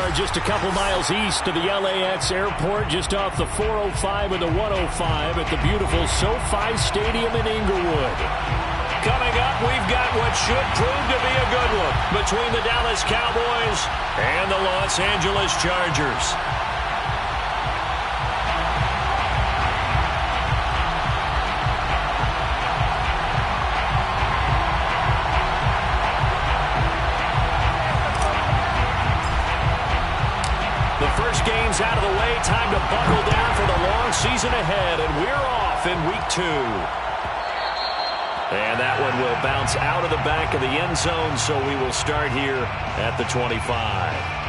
are just a couple miles east of the LAX airport, just off the 405 and the 105 at the beautiful SoFi Stadium in Inglewood. Coming up, we've got what should prove to be a good one between the Dallas Cowboys and the Los Angeles Chargers. The first game's out of the way. Time to buckle down for the long season ahead, and we're off in week 2. And that one will bounce out of the back of the end zone, so we will start here at the 25.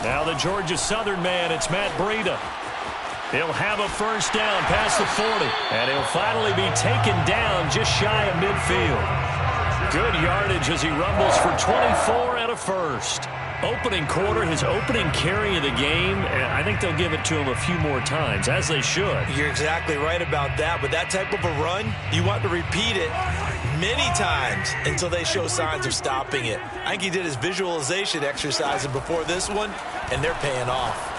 Now the Georgia Southern man, it's Matt Breida. He'll have a first down past the 40, and he'll finally be taken down just shy of midfield. Good yardage as he rumbles for 24 and a first. Opening quarter, his opening carry of the game, and I think they'll give it to him a few more times, as they should. You're exactly right about that. With that type of a run, you want to repeat it many times until they show signs of stopping it. I think he did his visualization exercises before this one, and they're paying off.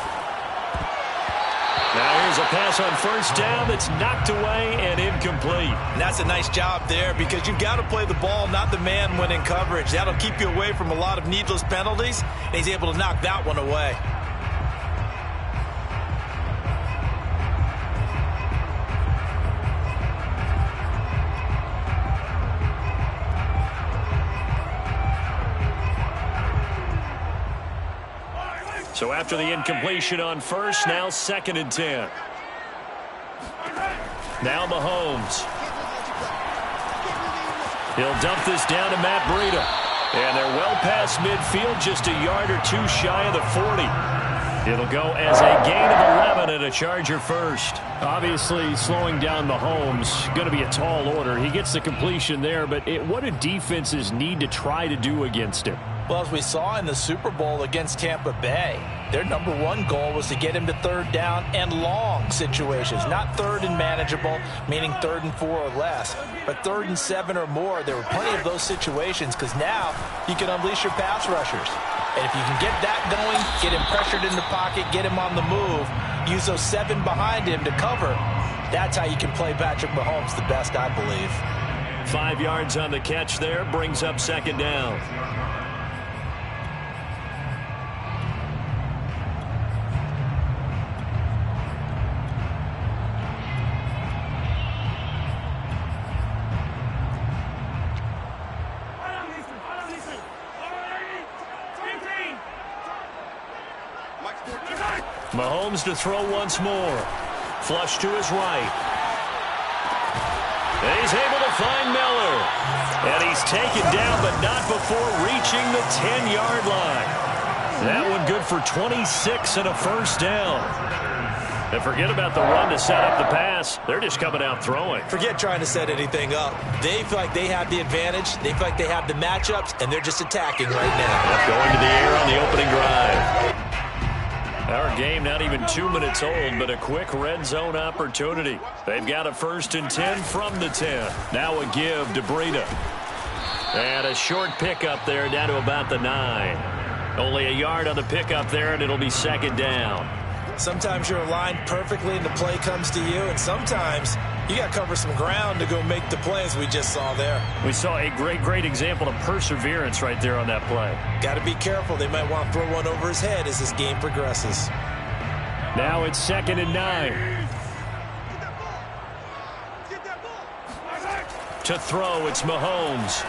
Now here's a pass on first down that's knocked away and incomplete. And that's a nice job there because you've got to play the ball, not the man when in coverage. That'll keep you away from a lot of needless penalties, and he's able to knock that one away. So after the incompletion on first, now 2nd and 10. Now Mahomes. He'll dump this down to Matt Breida. And they're well past midfield, just a yard or two shy of the 40. It'll go as a gain of 11 and a Charger first. Obviously, slowing down Mahomes, going to be a tall order. He gets the completion there, but what do defenses need to try to do against him? Well, as we saw in the Super Bowl against Tampa Bay, their #1 goal was to get him to 3rd down and long situations. Not 3rd and manageable, meaning 3rd and 4 or less, but 3rd and 7 or more. There were plenty of those situations because now you can unleash your pass rushers. And if you can get that going, get him pressured in the pocket, get him on the move, use those 7 behind him to cover, that's how you can play Patrick Mahomes the best, I believe. 5 yards on the catch there, brings up 2nd down. Mahomes to throw once more. Flush to his right. And he's able to find Miller. And he's taken down, but not before reaching the 10-yard line. That one good for 26 and a first down. And forget about the run to set up the pass. They're just coming out throwing. Forget trying to set anything up. They feel like they have the advantage. They feel like they have the matchups, and they're just attacking right now. Going to the air on the opening drive. Our game not even 2 minutes old, but a quick red zone opportunity. They've got a 1st and 10 from the 10. Now a give to Breida. And a short pickup there down to about the 9. Only a yard on the pickup there, and it'll be 2nd down. Sometimes you're aligned perfectly and the play comes to you, and sometimes you got to cover some ground to go make the play, as we just saw there. We saw a great example of perseverance right there on that play. Got to be careful. They might want to throw one over his head as this game progresses. Now it's 2nd and 9. To throw, it's Mahomes.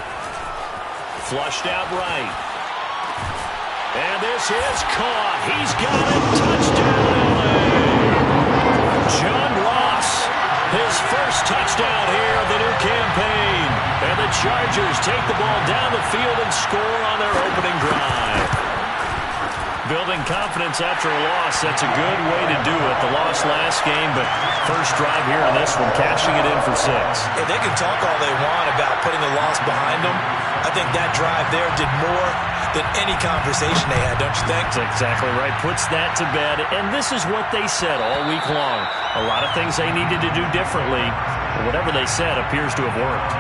Flushed out right. And this is caught. He's got it. Touchdown, LA. John Ross, his first touchdown here of the new campaign. And the Chargers take the ball down the field and score on their opening drive. Building confidence after a loss, that's a good way to do it. The loss last game, but first drive here in this one, cashing it in for 6. Hey, they can talk all they want about putting the loss behind them. I think that drive there did more than any conversation they had, don't you think? That's exactly right. Puts that to bed, and this is what they said all week long. A lot of things they needed to do differently, but whatever they said appears to have worked.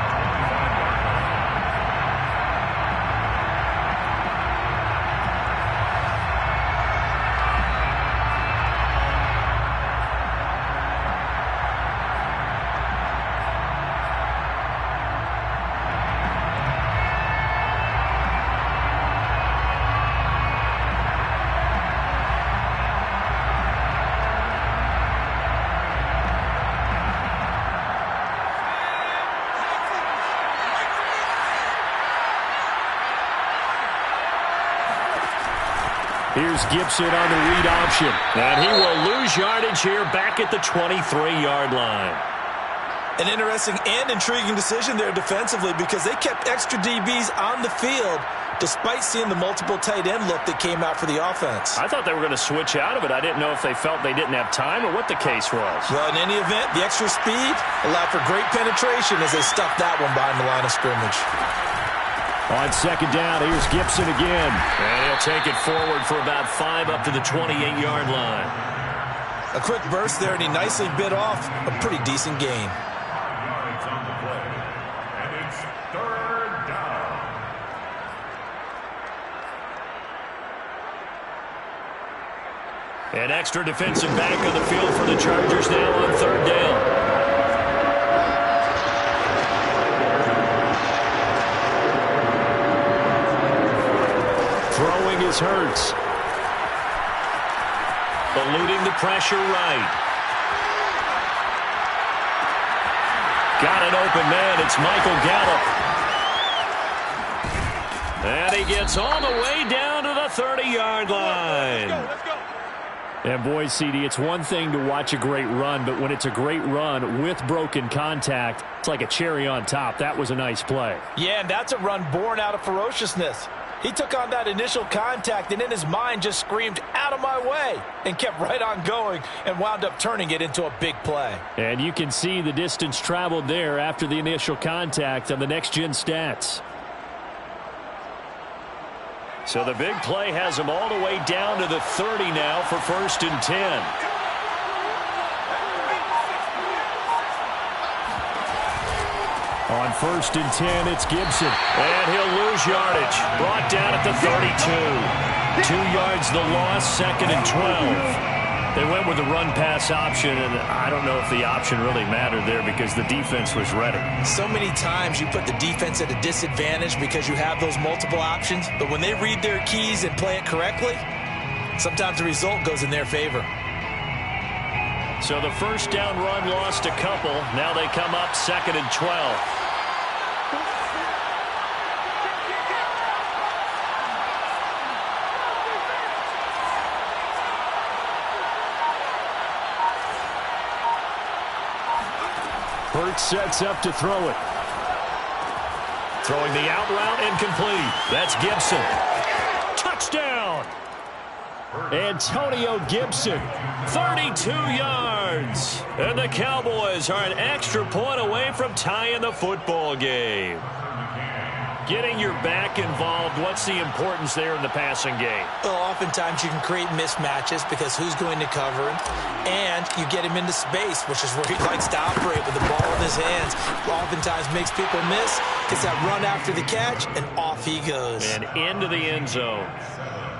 Here's Gibson on the read option. And he will lose yardage here back at the 23-yard line. An interesting and intriguing decision there defensively because they kept extra DBs on the field despite seeing the multiple tight end look that came out for the offense. I thought they were going to switch out of it. I didn't know if they felt they didn't have time or what the case was. Well, in any event, the extra speed allowed for great penetration as they stuffed that one behind the line of scrimmage. On second down, here's Gibson again. And he'll take it forward for about 5 up to the 28-yard line. A quick burst there, and he nicely bit off a pretty decent gain. And it's third down. An extra defensive back on the field for the Chargers now on third down. Throwing is Hurts. Eluding the pressure right. Got an open man. It's Michael Gallup. And he gets all the way down to the 30-yard line. Let's go. And boy, CD, it's one thing to watch a great run, but when it's a great run with broken contact, it's like a cherry on top. That was a nice play. Yeah, and that's a run born out of ferociousness. He took on that initial contact and in his mind just screamed, "Out of my way," and kept right on going and wound up turning it into a big play. And you can see the distance traveled there after the initial contact on the next-gen stats. So the big play has him all the way down to the 30 now for 1st and 10. On 1st and 10, it's Gibson. And he'll lose yardage. Brought down at the 32. 2 yards the loss, 2nd and 12. They went with the run-pass option, and I don't know if the option really mattered there because the defense was ready. So many times you put the defense at a disadvantage because you have those multiple options, but when they read their keys and play it correctly, sometimes the result goes in their favor. So the first down run lost a couple. Now they come up 2nd and 12. Hurts sets up to throw it. Throwing the out route incomplete. That's Gibson. Touchdown! Antonio Gibson, 32 yards. And the Cowboys are an extra point away from tying the football game. Getting your back involved, what's the importance there in the passing game? Well, oftentimes you can create mismatches because who's going to cover him, and you get him into space, which is where he likes to operate with the ball in his hands. Oftentimes makes people miss, gets that run after the catch, and off he goes. And into the end zone.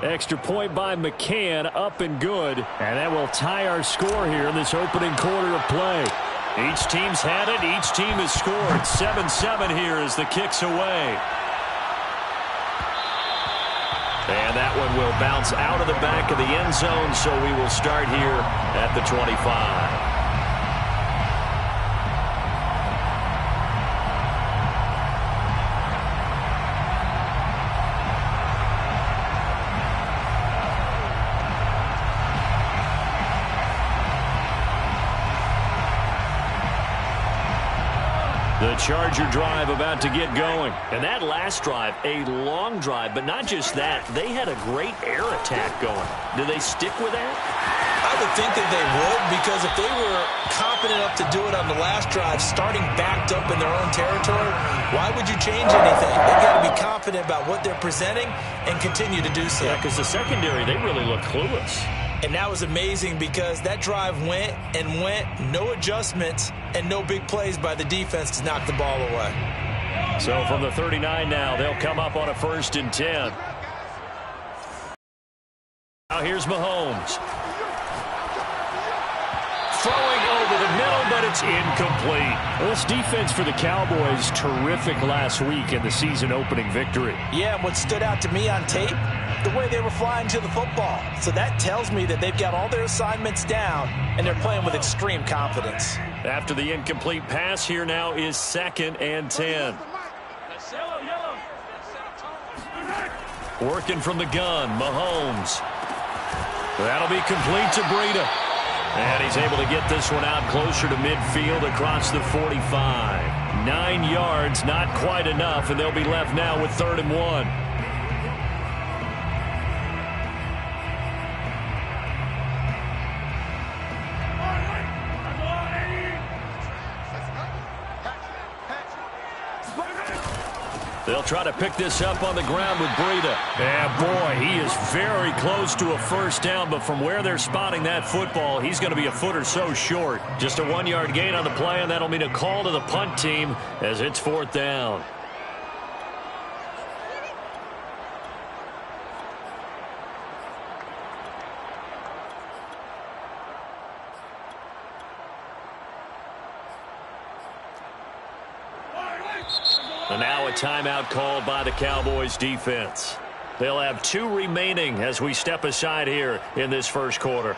Extra point by McCann, up and good. And that will tie our score here in this opening quarter of play. Each team's had it. Each team has scored. 7-7 here as the kick's away. And that one will bounce out of the back of the end zone, so we will start here at the 25. The Charger drive about to get going. And that last drive, a long drive, but not just that. They had a great air attack going. Do they stick with that? I would think that they would, because if they were confident enough to do it on the last drive, starting backed up in their own territory, why would you change anything? They've got to be confident about what they're presenting and continue to do so. Yeah, because the secondary, they really look clueless. And that was amazing because that drive went and went, no adjustments, and no big plays by the defense to knock the ball away. So from the 39 now, they'll come up on a 1st and 10. Now here's Mahomes. Throwing over the middle, but it's incomplete. Well, this defense for the Cowboys, terrific last week in the season-opening victory. Yeah, and what stood out to me on tape, the way they were flying to the football. So that tells me that they've got all their assignments down, and they're playing with extreme confidence. After the incomplete pass, here now is 2nd and 10. Working from the gun, Mahomes. That'll be complete to Breida. And he's able to get this one out closer to midfield across the 45. 9 yards, not quite enough, and they'll be left now with 3rd and 1. They'll try to pick this up on the ground with Breida. And boy, he is very close to a 1st down, but from where they're spotting that football, he's going to be a foot or so short. Just a 1-yard gain on the play, and that'll mean a call to the punt team as it's 4th down. And now a timeout called by the Cowboys defense. They'll have 2 remaining as we step aside here in this 1st quarter.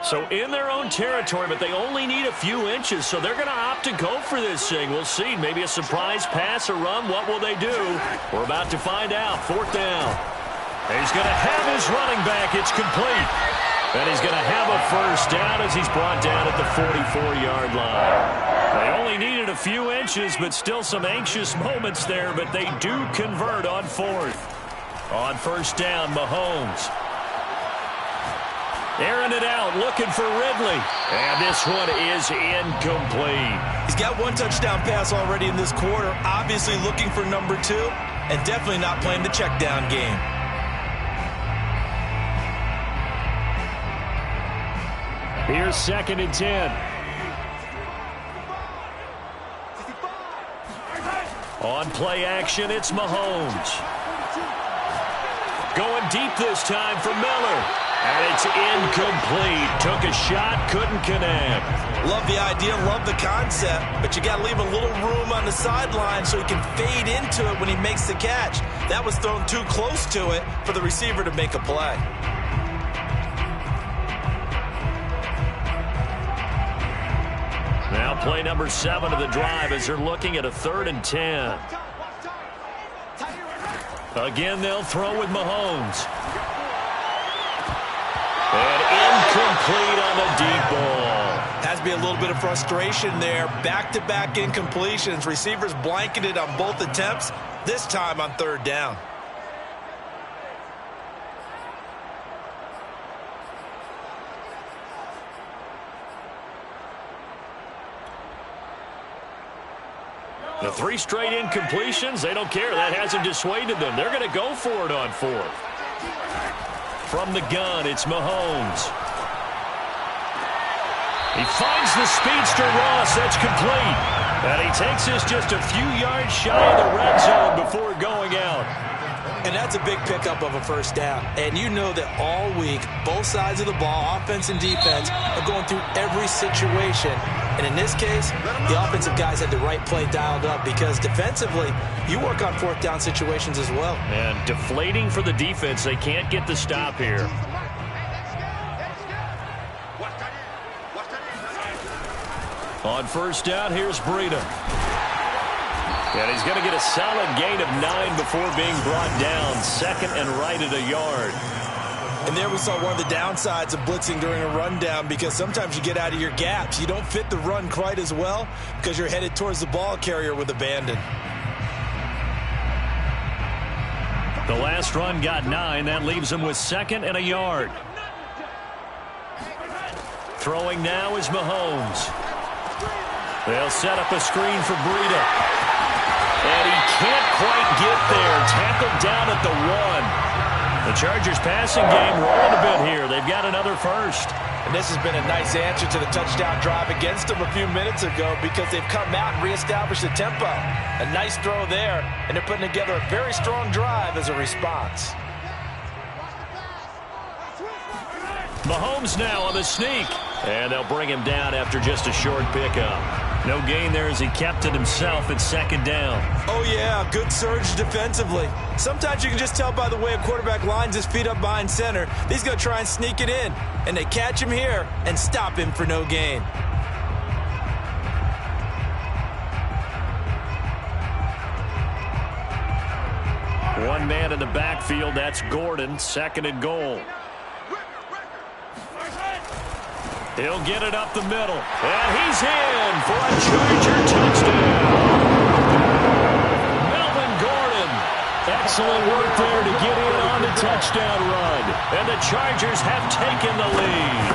So in their own territory, but they only need a few inches, so they're going to opt to go for this thing. We'll see. Maybe a surprise pass or run. What will they do? We're about to find out. 4th down. He's going to have his running back. It's complete. And he's going to have a 1st down as he's brought down at the 44-yard line. They only needed a few inches, but still some anxious moments there, but they do convert on 4th. On 1st down, Mahomes. Airing it out, looking for Ridley. And this one is incomplete. He's got 1 touchdown pass already in this quarter, obviously looking for number 2, and definitely not playing the check down game. Here's 2nd and 10. On play action, it's Mahomes. Going deep this time for Miller. And it's incomplete. Took a shot, couldn't connect. Love the idea, love the concept, but you got to leave a little room on the sideline so he can fade into it when he makes the catch. That was thrown too close to it for the receiver to make a play. Now play number 7 of the drive as they're looking at a 3rd and 10. Again, they'll throw with Mahomes. And incomplete on the deep ball. Has to be a little bit of frustration there. Back-to-back incompletions. Receivers blanketed on both attempts, this time on 3rd down. The 3 straight incompletions, they don't care. That hasn't dissuaded them. They're going to go for it on 4th. From the gun, it's Mahomes. He finds the speedster Ross. That's complete. And he takes this just a few yards shy of the red zone before going out. And that's a big pickup of a 1st down. And you know that all week, both sides of the ball, offense and defense, are going through every situation. And in this case, the offensive guys had the right play dialed up because defensively, you work on 4th down situations as well. And deflating for the defense. They can't get the stop here. On 1st down, here's Breida. And he's going to get a solid gain of 9 before being brought down. 2nd and right at a yard. And there we saw one of the downsides of blitzing during a rundown, because sometimes you get out of your gaps. You don't fit the run quite as well because you're headed towards the ball carrier with abandon. The last run got 9. That leaves him with 2nd and a yard. Throwing now is Mahomes. They'll set up a screen for Breida. And he can't quite get there. Tackled down at the 1. The Chargers passing game rolling a bit here. They've got another first. And this has been a nice answer to the touchdown drive against them a few minutes ago, because they've come out and reestablished the tempo. A nice throw there, and they're putting together a very strong drive as a response. Mahomes now on the sneak. And they'll bring him down after just a short pickup. No gain there as he kept it himself at 2nd down. Oh, yeah, good surge defensively. Sometimes you can just tell by the way a quarterback lines his feet up behind center. He's going to try and sneak it in. And they catch him here and stop him for no gain. One man in the backfield, that's Gordon. 2nd and goal. He'll get it up the middle. And he's in for a Charger touchdown. Melvin Gordon. Excellent work there to get in on the touchdown run. And the Chargers have taken the lead.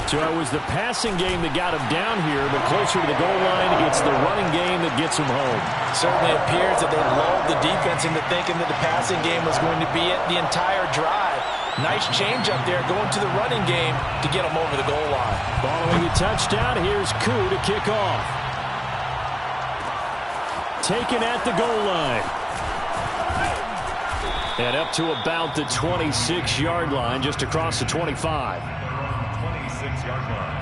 So it was the passing game that got him down here, but closer to the goal line, it's the running game that gets him home. Certainly appears that they lulled the defense into thinking that the passing game was going to be it the entire drive. Nice change up there going to the running game to get them over the goal line. Following the touchdown, here's Koo to kick off. Taken at the goal line. And up to about the 26-yard line, just across the 25. 26-yard line.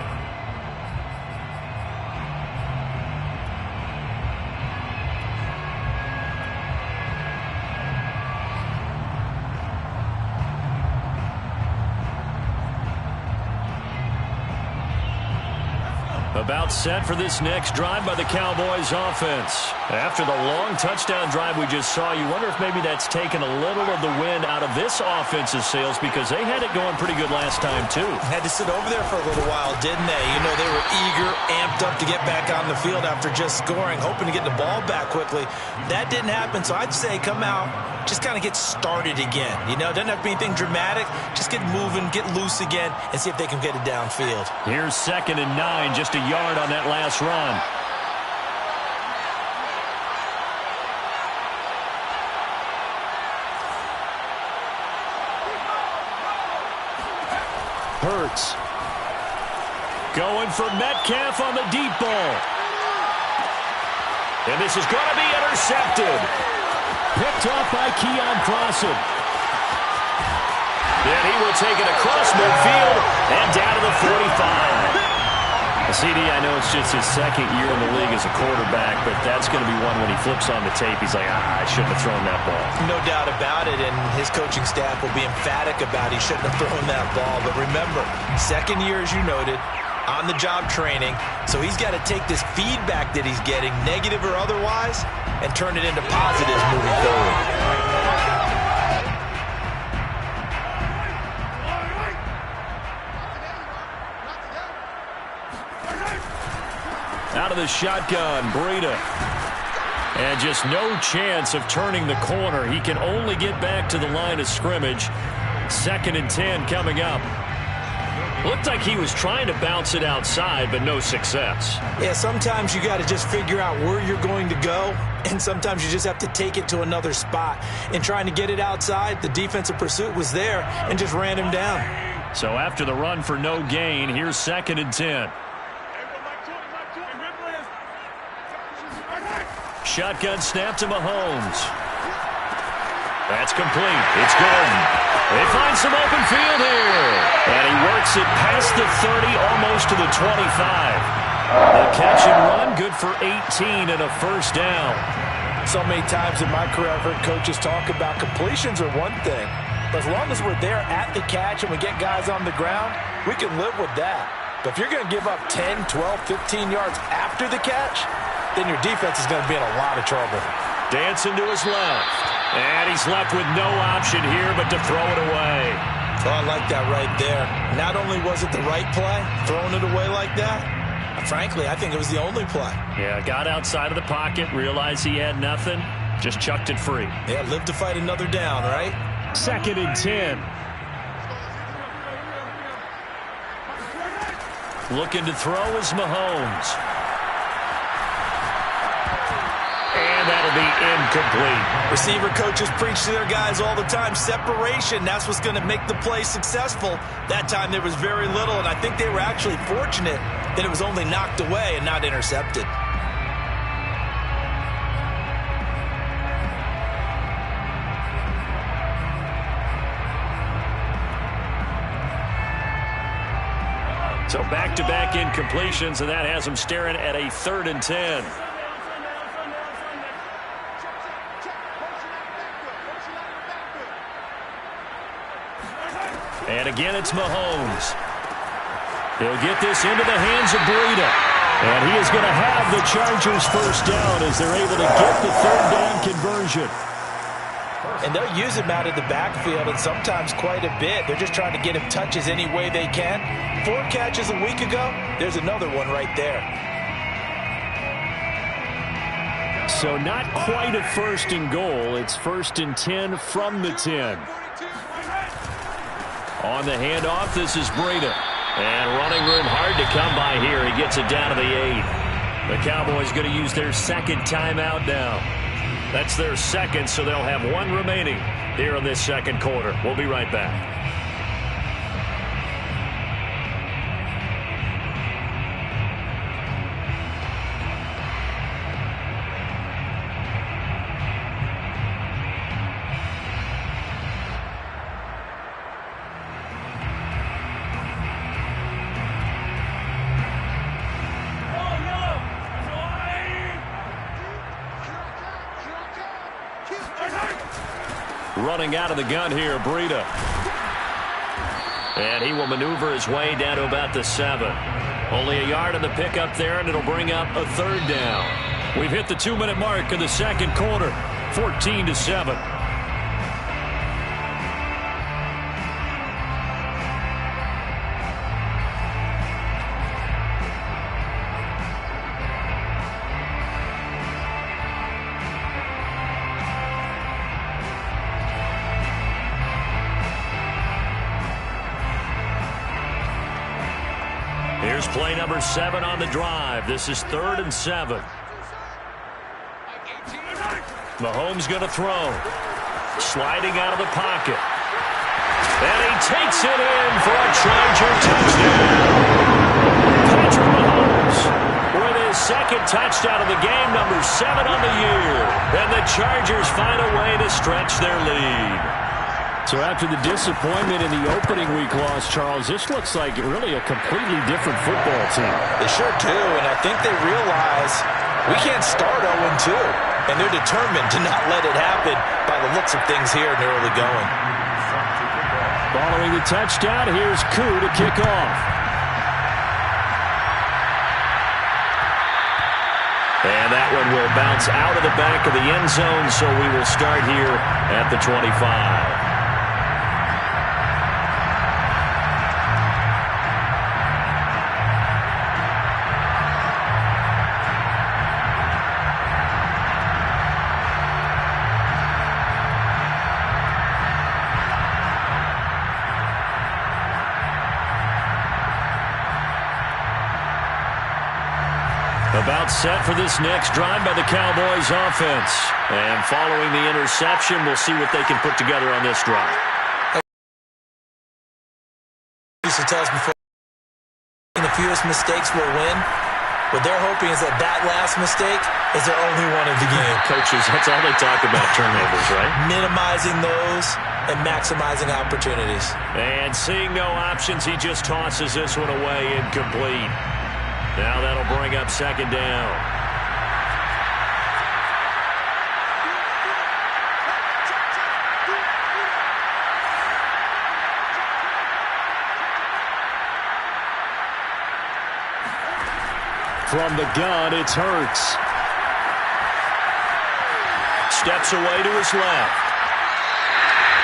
About set for this next drive by the Cowboys offense. After the long touchdown drive we just saw, you wonder if maybe that's taken a little of the wind out of this offense's sails, because they had it going pretty good last time too. Had to sit over there for a little while, didn't they? You know, they were eager, amped up to get back on the field after just scoring, hoping to get the ball back quickly. That didn't happen, so I'd say come out, just kind of get started again. You know, doesn't have to be anything dramatic. Just get moving, get loose again, and see if they can get it downfield. Here's 2nd and 9, just a yard on that last run. Hurts. Going for Metcalf on the deep ball. And this is going to be intercepted. Picked off by Keon Crossen. And he will take it across midfield and down to the 45. CD, I know it's just his 2nd year in the league as a quarterback, but that's going to be one when he flips on the tape, he's like, I shouldn't have thrown that ball. No doubt about it, and his coaching staff will be emphatic about he shouldn't have thrown that ball. But remember, 2nd year, as you noted, on-the-job training, so he's got to take this feedback that he's getting, negative or otherwise, and turn it into positives moving forward. Out of the shotgun, Breida. And just no chance of turning the corner. He can only get back to the line of scrimmage. 2nd and 10 coming up. Looked like he was trying to bounce it outside, but no success. Yeah, sometimes you got to just figure out where you're going to go, and sometimes you just have to take it to another spot. In trying to get it outside, the defensive pursuit was there and just ran him down. So after the run for no gain, here's 2nd and 10. Shotgun snap to Mahomes. That's complete. It's Gordon. They find some open field here. And he works it past the 30, almost to the 25. The catch and run, good for 18 and a first down. So many times in my career I've heard coaches talk about completions are one thing. But as long as we're there at the catch and we get guys on the ground, we can live with that. But if you're going to give up 10, 12, 15 yards after the catch, then your defense is going to be in a lot of trouble. Dancing to his left. And he's left with no option here but to throw it away. Oh, I like that right there. Not only was it the right play, throwing it away like that, frankly, I think it was the only play. Yeah, got outside of the pocket, realized he had nothing, just chucked it free. Yeah, live to fight another down, right? 2nd and 10. Looking to throw is Mahomes. And that'll be incomplete. Receiver coaches preach to their guys all the time. Separation, that's what's going to make the play successful. That time there was very little, and I think they were actually fortunate that it was only knocked away and not intercepted. So back-to-back incompletions, and that has him staring at a 3rd and 10. And again, it's Mahomes. He'll get this into the hands of Breida. And he is going to have the Chargers first down as they're able to get the 3rd down conversion. And they'll use him out of the backfield, and sometimes quite a bit. They're just trying to get him touches any way they can. 4 catches a week ago. There's another one right there. So not quite a 1st and goal. It's 1st and 10 from the 10. On the handoff, this is Breida. And running room hard to come by here. He gets it down to the 8. The Cowboys going to use their 2nd timeout now. That's their 2nd, so they'll have 1 remaining here in this 2nd quarter. We'll be right back. Running out of the gun here, Breida. And he will maneuver his way down to about the 7. Only a yard on the pickup there, and it'll bring up a 3rd down. We've hit the 2-minute mark of the 2nd quarter, 14-7. Here's play number 7 on the drive. This is 3rd and 7. Mahomes going to throw. Sliding out of the pocket. And he takes it in for a Charger touchdown. Patrick Mahomes with his 2nd touchdown of the game, number 7 on the year. And the Chargers find a way to stretch their lead. So after the disappointment in the opening week loss, Charles, this looks like really a completely different football team. They sure do, and I think they realize we can't start 0-2, and they're determined to not let it happen by the looks of things here in the early going. Following the touchdown, here's Koo to kick off. And that one will bounce out of the back of the end zone, so we will start here at the 25. About set for this next drive by the Cowboys offense. And following the interception, we'll see what they can put together on this drive. Used to tell us before, the fewest mistakes will win. What they're hoping is that last mistake is their only one of the game. Coaches, that's all they talk about, turnovers, right? Minimizing those and maximizing opportunities. And seeing no options, he just tosses this one away incomplete. Now that'll bring up 2nd down. From the gun, it's Hurts. steps away to his left.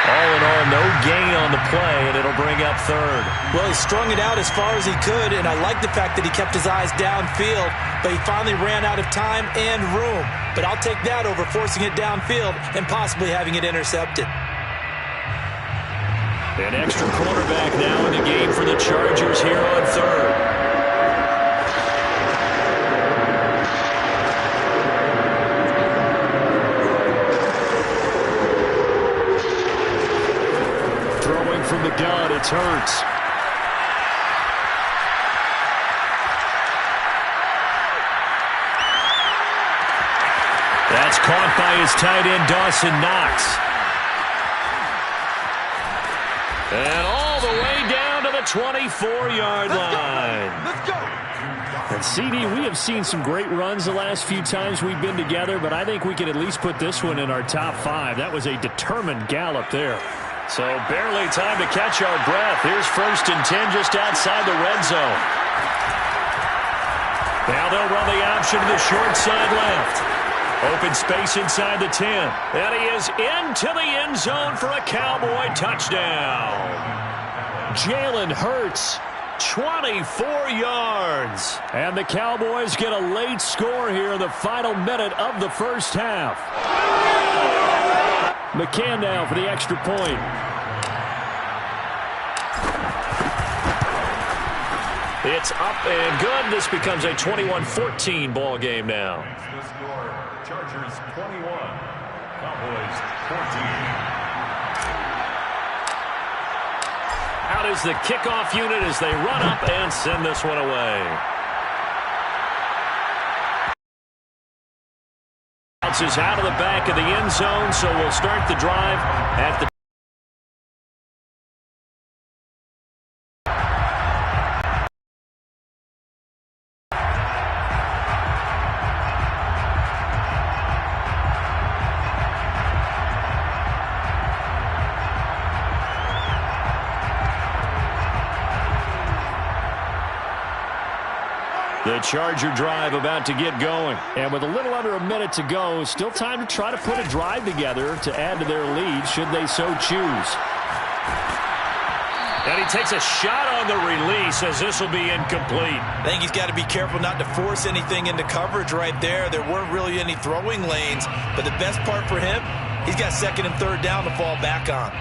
All in all, no gain on the play, and it'll bring up third. Well, he strung it out as far as he could, and I like the fact that he kept his eyes downfield, but he finally ran out of time and room. But I'll take that over forcing it downfield and possibly having it intercepted. An extra quarterback now in the game for the Chargers here on third. From the gun, it's Hurts. That's caught by his tight end, Dawson Knox. And all the way down to the 24-yard line. Let's go. And CD, we have seen some great runs the last few times we've been together, but I think we can at least put this one in our top 5. That was a determined gallop there. So barely time to catch our breath. Here's 1st and 10 just outside the red zone. Now they'll run the option to the short side left. Open space inside the 10. And he is into the end zone for a Cowboy touchdown. Jalen Hurts, 24 yards. And the Cowboys get a late score here in the final minute of the first half. McCann now for the extra point. It's up and good. This becomes a 21-14 ball game now. The score, Chargers 21, Cowboys 14. Out is the kickoff unit as they run up and send this one away. Bounces out of the back of the end zone, so we'll start the drive at the The Charger drive about to get going. And with a little under a minute to go, still time to try to put a drive together to add to their lead should they so choose. And he takes a shot on the release as this will be incomplete. I think he's got to be careful not to force anything into coverage right there. There weren't really any throwing lanes. But the best part for him, he's got 2nd and 3rd down to fall back on.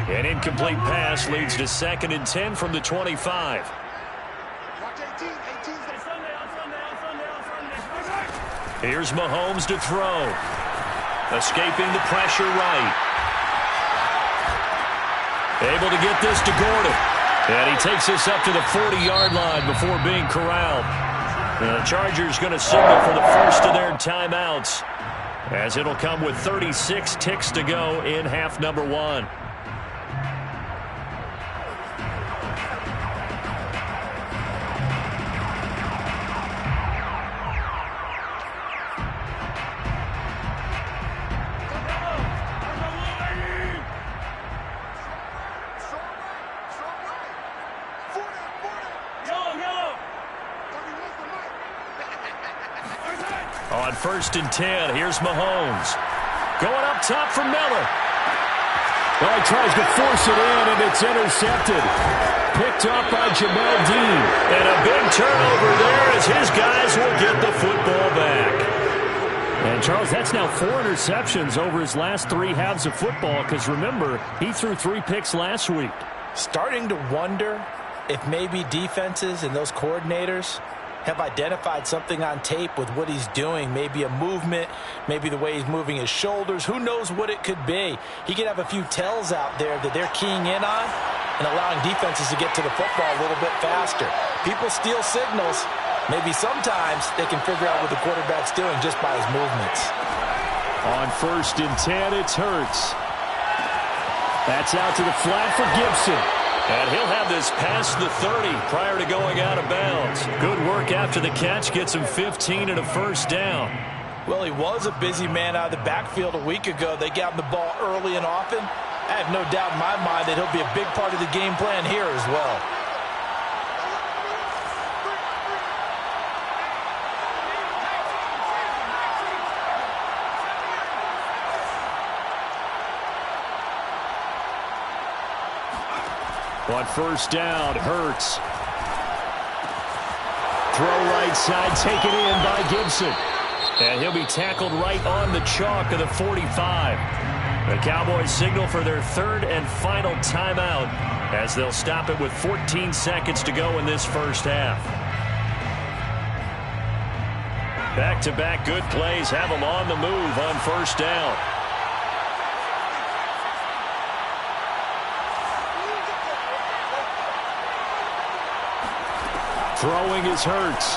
An incomplete pass leads to 2nd and 10 from the 25. Here's Mahomes to throw. Escaping the pressure right. Able to get this to Gordon. And he takes this up to the 40-yard line before being corralled. The Chargers going to signal for the first of their timeouts, as it'll come with 36 ticks to go in half number 1. On 1st and 10, here's Mahomes. Going up top for Miller. Well, he tries to force it in, and it's intercepted. Picked up by Jamel Dean. And a big turnover there as his guys will get the football back. And, Charles, that's now 4 interceptions over his last 3 halves of football, because, remember, he threw 3 picks last week. Starting to wonder if maybe defenses and those coordinators have identified something on tape with what he's doing. Maybe a movement, maybe the way he's moving his shoulders. Who knows what it could be? He could have a few tells out there that they're keying in on and allowing defenses to get to the football a little bit faster. People steal signals. Maybe sometimes they can figure out what the quarterback's doing just by his movements. On 1st and 10, it's Hurts. That's out to the flat for Gibson. And he'll have this past the 30 prior to going out of bounds. Good work after the catch. Gets him 15 and a first down. Well, he was a busy man out of the backfield a week ago. They got him the ball early and often. I have no doubt in my mind that he'll be a big part of the game plan here as well. On first down, Hurts. Throw right side, taken in by Gibson. And he'll be tackled right on the chalk of the 45. The Cowboys signal for their third and final timeout as they'll stop it with 14 seconds to go in this first half. Back-to-back good plays have them on the move on first down. Throwing is Hurts.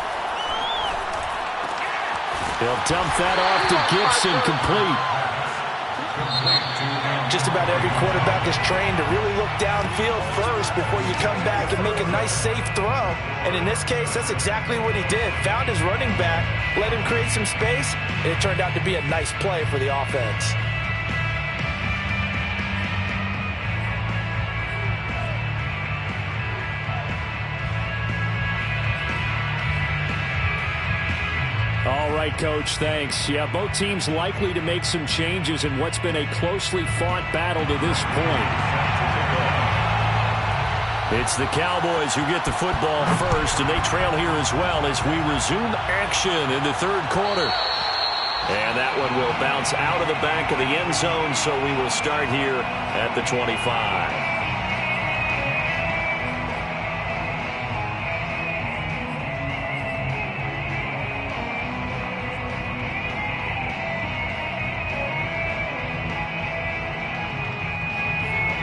He'll dump that off to Gibson, complete. Just about every quarterback is trained to really look downfield first before you come back and make a nice, safe throw. And in this case, that's exactly what he did. Found his running back, let him create some space, and it turned out to be a nice play for the offense. All right, Coach, thanks. Yeah, both teams likely to make some changes in what's been a closely fought battle to this point. It's the Cowboys who get the football first, and they trail here as well as we resume action in the third quarter. And that one will bounce out of the back of the end zone, so we will start here at the 25.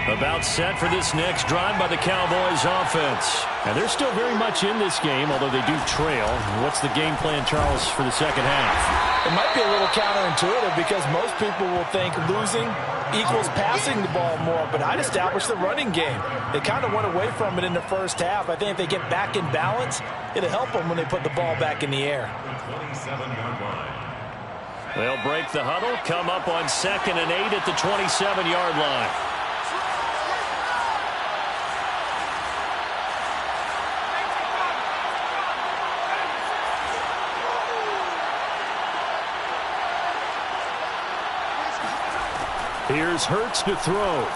About set for this next drive by the Cowboys offense. And they're still very much in this game, although they do trail. What's the game plan, Charles, for the second half? It might be a little counterintuitive because most people will think losing equals passing the ball more, but I'd establish the running game. They kind of went away from it in the first half. I think if they get back in balance, it'll help them when they put the ball back in the air. They'll break the huddle, come up on 2nd and 8 at the 27-yard line. Here's Hurts to throw.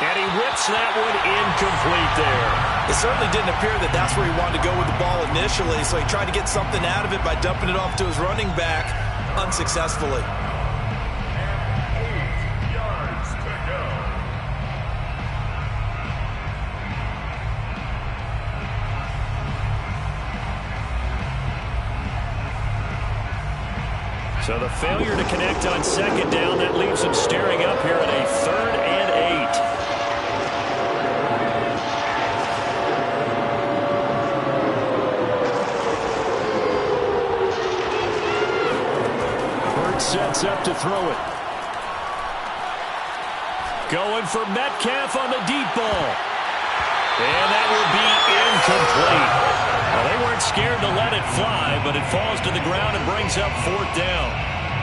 And he whips that one incomplete there. It certainly didn't appear that that's where he wanted to go with the ball initially, so he tried to get something out of it by dumping it off to his running back unsuccessfully. So the failure to connect on 2nd down, that leaves him staring up here at a 3rd and 8. Hurts sets up to throw it. Going for Metcalf on the deep ball. And that will be incomplete. Well, they weren't scared to let it fly, but it falls to the ground and brings up 4th down.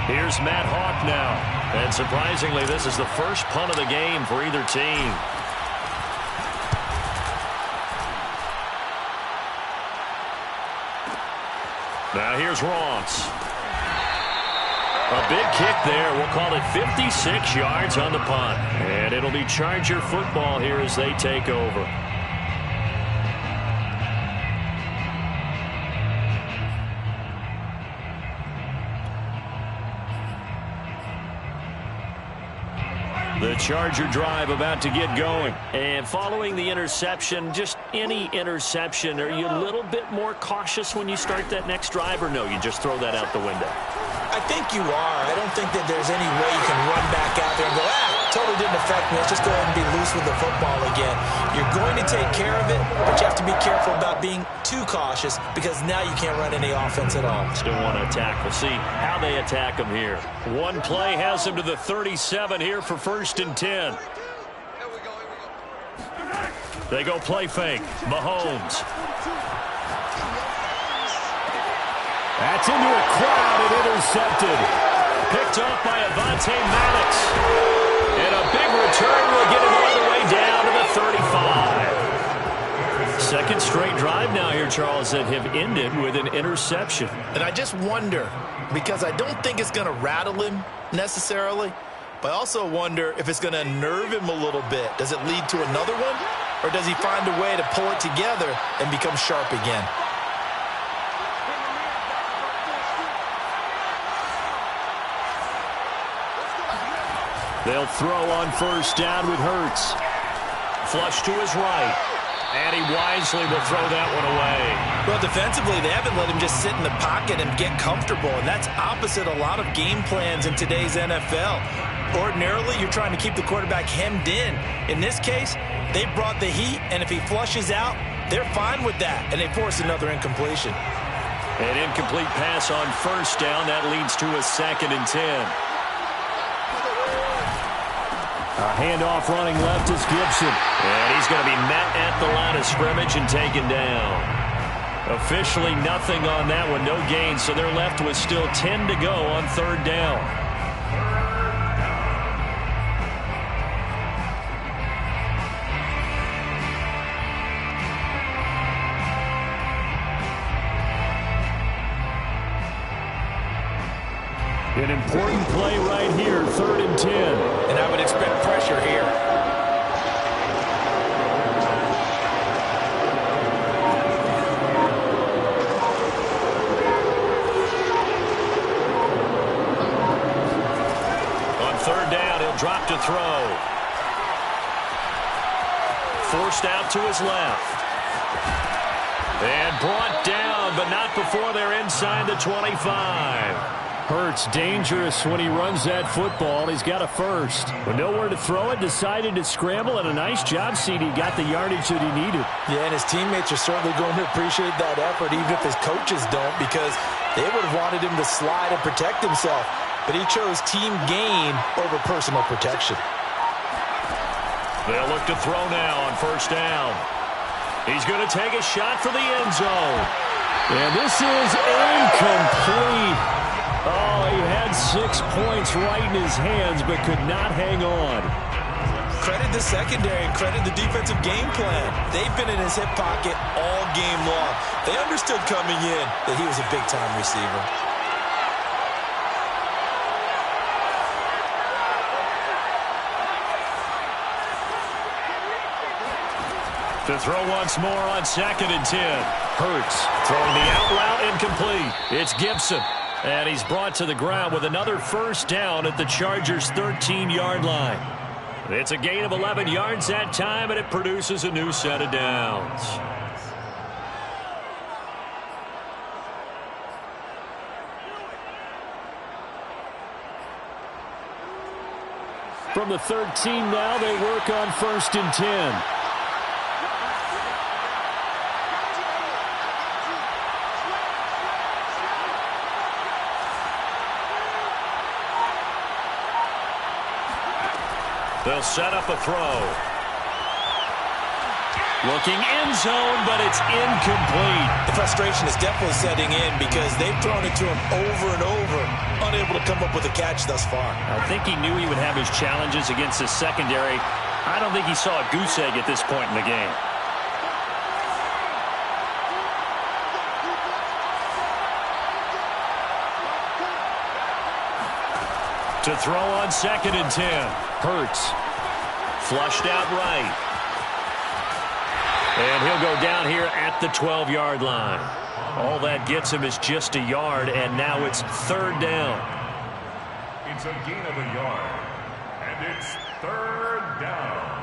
Here's Matt Hawk now. And surprisingly, this is the first punt of the game for either team. Now here's Ross. A big kick there. We'll call it 56 yards on the punt. And it'll be Charger football here as they take over. The Charger drive about to get going. And following the interception, just any interception, are you a little bit more cautious when you start that next drive, or no, you just throw that out the window? I think you are. I don't think that there's any way you can run back out there and go, totally didn't affect me. Let's just go ahead and be loose with the football again. You're going to take care of it, but you have to be careful about being too cautious because now you can't run any offense at all. Still want to attack. We'll see how they attack them here. One play has them to the 37 here for 1st and 10. They go play fake. Mahomes. That's into a crowd and intercepted. picked up by Avonte Maddox. And a big return will get him all the way down to the 35. Second straight drive now here, Charles, that have ended with an interception. And I just wonder, because I don't think it's going to rattle him necessarily, but I also wonder if it's going to nerve him a little bit. Does it lead to another one? Or does he find a way to pull it together and become sharp again? They'll throw on first down with Hurts. Flush to his right. And he wisely will throw that one away. Well, defensively, they haven't let him just sit in the pocket and get comfortable, and that's opposite a lot of game plans in today's NFL. Ordinarily, you're trying to keep the quarterback hemmed in. In this case, they brought the heat, and if he flushes out, they're fine with that, and they force another incompletion. An incomplete pass on first down. That leads to a 2nd and 10. A handoff running left is Gibson. And he's going to be met at the line of scrimmage and taken down. Officially nothing on that one, no gain, so they're left with still 10 to go on third down. An important play right here, 3rd and 10. And I would expect pressure here. On third down, he'll drop to throw. Forced out to his left. And brought down, but not before they're inside the 25. Hurts dangerous when he runs that football. He's got a first. With nowhere to throw it, decided to scramble, and a nice job, CD. Got the yardage that he needed. Yeah, and his teammates are certainly going to appreciate that effort, even if his coaches don't, because they would have wanted him to slide and protect himself. But he chose team gain over personal protection. They'll look to throw now on first down. He's going to take a shot for the end zone. And this is incomplete. Oh, he had 6 points right in his hands, but could not hang on. Credit the secondary and credit the defensive game plan. They've been in his hip pocket all game long. They understood coming in that he was a big-time receiver. To throw once more on 2nd and 10. Hurts throwing the out route incomplete. It's Gibson. And he's brought to the ground with another first down at the Chargers' 13-yard line. It's a gain of 11 yards that time, and it produces a new set of downs. From the 13 now, they work on 1st and 10. They'll set up a throw. Looking end zone, but it's incomplete. The frustration is definitely setting in because they've thrown it to him over and over, unable to come up with a catch thus far. I think he knew he would have his challenges against his secondary. I don't think he saw a goose egg at this point in the game. To throw on 2nd and 10. Hurts. Flushed out right. And he'll go down here at the 12-yard line. All that gets him is just a yard, and now it's 3rd down. It's a gain of a yard, and it's 3rd down.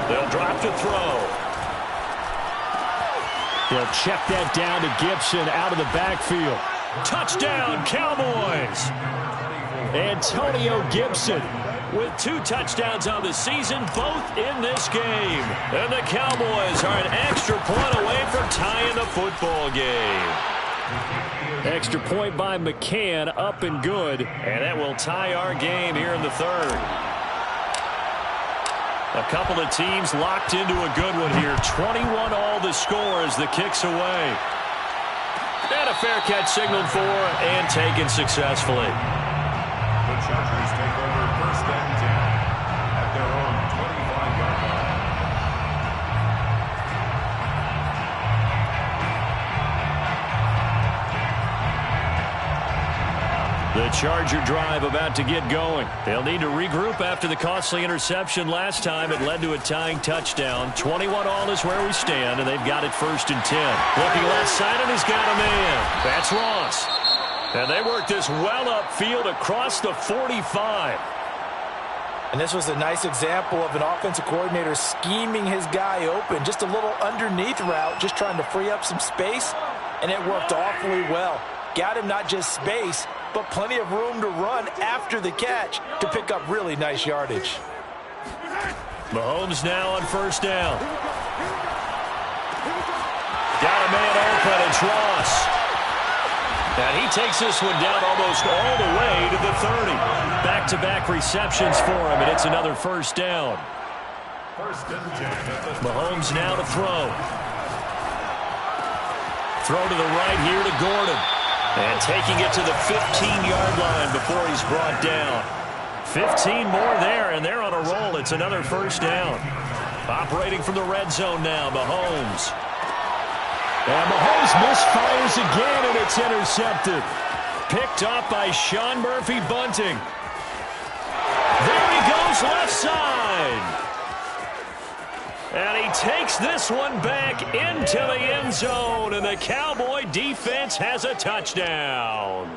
They'll drop to throw. They'll check that down to Gibson out of the backfield. Touchdown, Cowboys! Antonio Gibson, with 2 touchdowns on the season, both in this game. And the Cowboys are an extra point away from tying the football game. Extra point by McCann, up and good. And that will tie our game here in the third. A couple of teams locked into a good one here. 21 all the score as the kick's away. And a fair catch signaled for and taken successfully. The Chargers take over 1st and 10 at their own 25-yard line. The Charger drive about to get going. They'll need to regroup after the costly interception last time. It led to a tying touchdown. 21 all is where we stand, and they've got it 1st and 10. Looking left side, and he's got a man. That's Ross. And they work this well upfield across the 45. And this was a nice example of an offensive coordinator scheming his guy open. Just a little underneath route, just trying to free up some space, and it worked awfully well. Got him not just space, but plenty of room to run after the catch to pick up really nice yardage. Mahomes now on 1st down. Got a man open, it's Ross. And he takes this one down almost all the way to the 30. Back-to-back receptions for him, and it's another 1st down. 1st and 10. Mahomes now to throw. Throw to the right here to Gordon. And taking it to the 15-yard line before he's brought down. 15 more there, and they're on a roll. It's another 1st down. Operating from the red zone now, Mahomes. And Mahomes misfires again, and it's intercepted. Picked up by Sean Murphy-Bunting. There he goes left side. And he takes this one back into the end zone, and the Cowboy defense has a touchdown.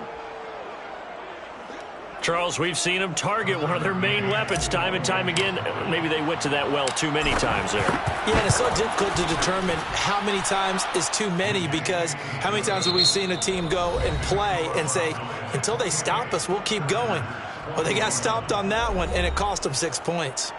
Charles, we've seen them target one of their main weapons time and time again. Maybe they went to that well too many times there. Yeah, and it's so difficult to determine how many times is too many, because how many times have we seen a team go and play and say, until they stop us, we'll keep going. Well, they got stopped on that one, and it cost them 6 points.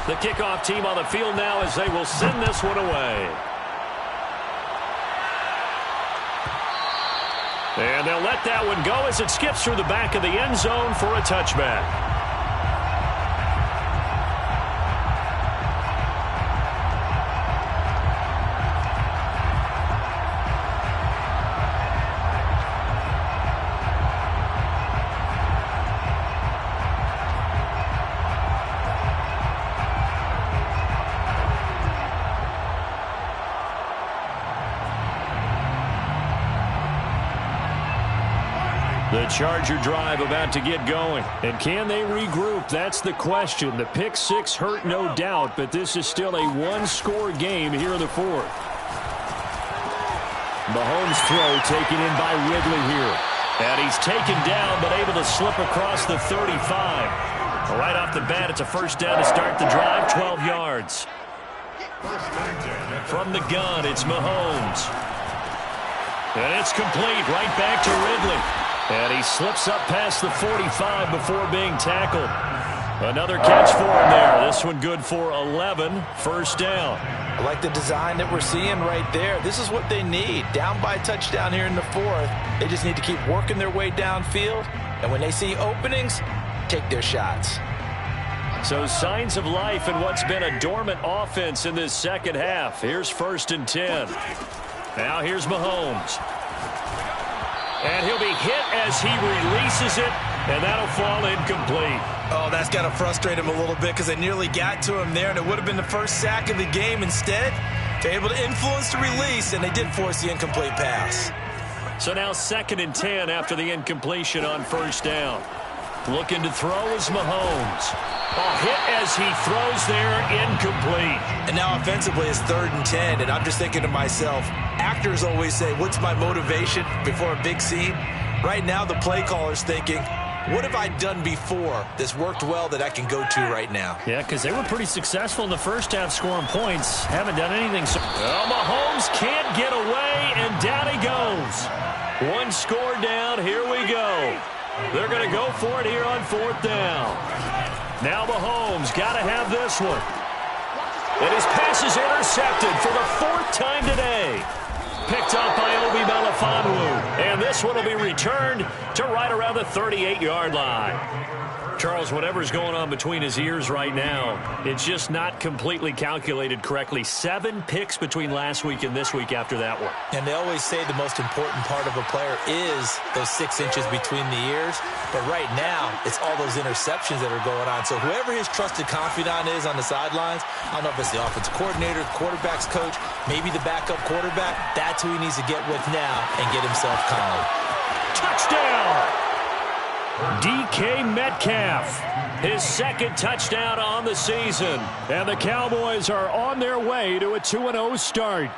The kickoff team on the field now as they will send this one away. And they'll let that one go as it skips through the back of the end zone for a touchback. The Charger drive about to get going. And can they regroup? That's the question. The pick six hurt, no doubt, but this is still a one-score game here in the fourth. Mahomes' throw taken in by Ridley here. And he's taken down, but able to slip across the 35. Right off the bat, it's a first down to start the drive, 12 yards. From the gun, it's Mahomes. And it's complete, right back to Ridley. And he slips up past the 45 before being tackled. Another catch for him there. This one good for 11, first down. I like the design that we're seeing right there. This is what they need. Down by a touchdown here in the fourth. They just need to keep working their way downfield. And when they see openings, take their shots. So signs of life in what's been a dormant offense in this second half. Here's 1st and 10. Now here's Mahomes. And he'll be hit as he releases it, and that'll fall incomplete. Oh, that's got to frustrate him a little bit because they nearly got to him there, and it would have been the first sack of the game. Instead, they're able to influence the release, and they did force the incomplete pass. So now 2nd and 10 after the incompletion on first down. Looking to throw is Mahomes. Hit as he throws there, incomplete. And now offensively it's 3rd and 10, and I'm just thinking to myself, actors always say, what's my motivation before a big scene? Right now the play caller's thinking, what have I done before that's worked well that I can go to right now? Yeah, because they were pretty successful in the first half scoring points. Haven't done anything. Well, Mahomes can't get away, and down he goes. One score down. Here we go. They're going to go for it here on 4th down. Now Mahomes got to have this one. And his pass is intercepted for the 4th time today. Picked up by Obi Melifonwu. And this one will be returned to right around the 38-yard line. Charles, whatever's going on between his ears right now, it's just not completely calculated correctly. 7 picks between last week and this week after that one. And they always say the most important part of a player is those 6 inches between the ears. But right now, it's all those interceptions that are going on. So whoever his trusted confidant is on the sidelines, I don't know if it's the offensive coordinator, the quarterback's coach, maybe the backup quarterback, that's who he needs to get with now and get himself calm. Touchdown! DK Metcalf, his 2nd touchdown on the season. And the Cowboys are on their way to a 2-0 start.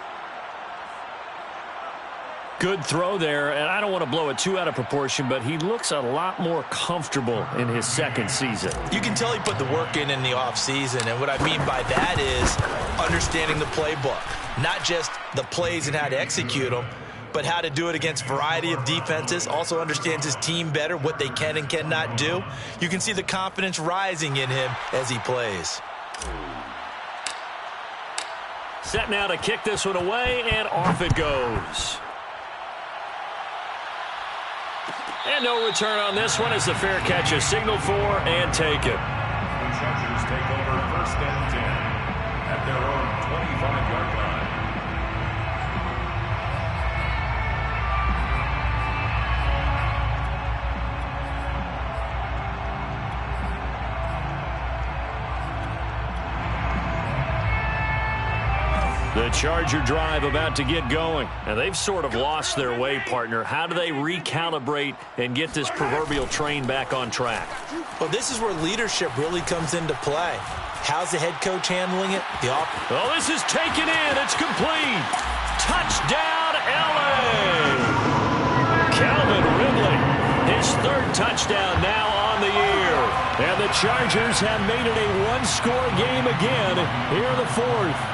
Good throw there, and I don't want to blow it too out of proportion, but he looks a lot more comfortable in his 2nd season. You can tell he put the work in the offseason, and what I mean by that is understanding the playbook. Not just the plays and how to execute them, but how to do it against a variety of defenses. Also understands his team better, what they can and cannot do. You can see the confidence rising in him as he plays. Set now to kick this one away, and off it goes. And no return on this one as the fair catch is signaled for and taken. The Chargers take over 1st and 10 at their own 25-yard line. The Charger drive about to get going. And they've sort of lost their way, partner. How do they recalibrate and get this proverbial train back on track? Well, this is where leadership really comes into play. How's the head coach handling it? Oh, this is taken in. It's complete. Touchdown, L.A. Calvin Ridley, his 3rd touchdown now on the year. And the Chargers have made it a 1-score game again here in the 4th.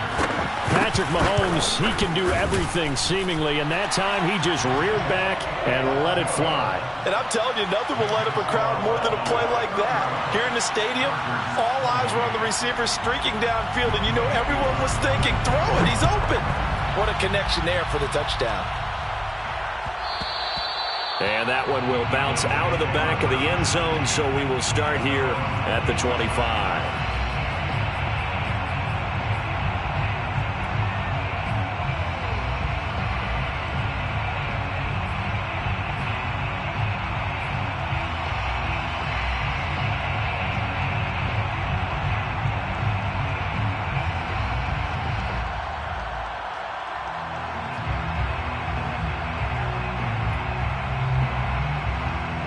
Patrick Mahomes, he can do everything seemingly, and that time he just reared back and let it fly. And I'm telling you, nothing will light up a crowd more than a play like that. Here in the stadium, all eyes were on the receiver streaking downfield, and you know everyone was thinking, throw it, he's open. What a connection there for the touchdown. And that one will bounce out of the back of the end zone, so we will start here at the 25.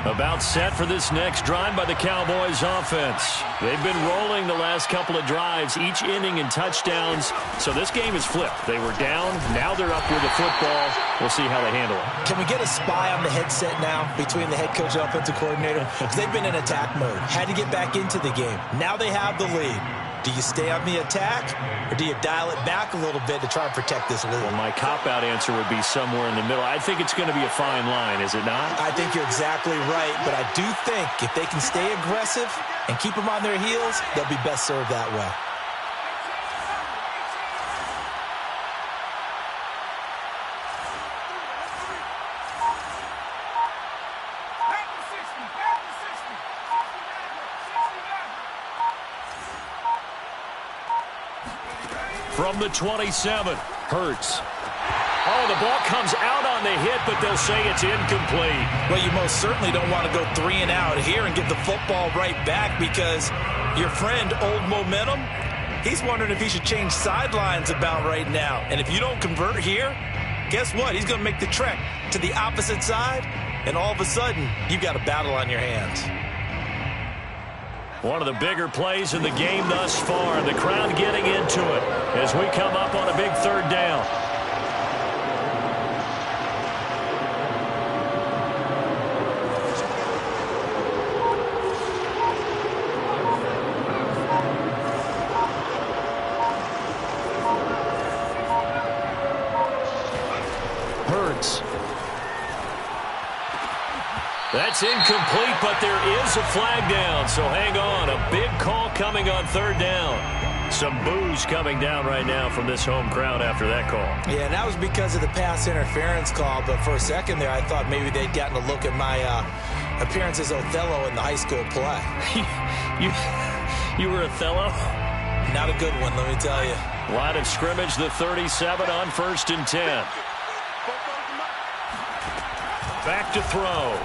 About set for this next drive by the Cowboys offense. They've been rolling the last couple of drives, each inning in touchdowns. So this game is flipped. They were down. Now they're up with the football. We'll see how they handle it. Can we get a spy on the headset now between the head coach and offensive coordinator? Because they've been in attack mode. Had to get back into the game. Now they have the lead. Do you stay on the attack, or do you dial it back a little bit to try and protect this lead? Well, my cop-out answer would be somewhere in the middle. I think it's going to be a fine line, is it not? I think you're exactly right, but I do think if they can stay aggressive and keep them on their heels, they'll be best served that way. From the 27, Hurts. Oh, the ball comes out on the hit, but they'll say it's incomplete. Well, you most certainly don't want to go 3 and out here and get the football right back, because your friend, Old Momentum, he's wondering if he should change sidelines about right now. And if you don't convert here, guess what? He's going to make the trek to the opposite side, and all of a sudden, you've got a battle on your hands. One of the bigger plays in the game thus far. The crowd getting into it as we come up on a big third down. That's incomplete, but there is a flag down, so hang on. A big call coming on third down. Some boos coming down right now from this home crowd after that call. Yeah, and that was because of the pass interference call, but for a second there I thought maybe they'd gotten a look at my appearance as Othello in the high school play. You were Othello? Not a good one, let me tell you. Line of scrimmage, the 37 on 1st and 10. Back to throw.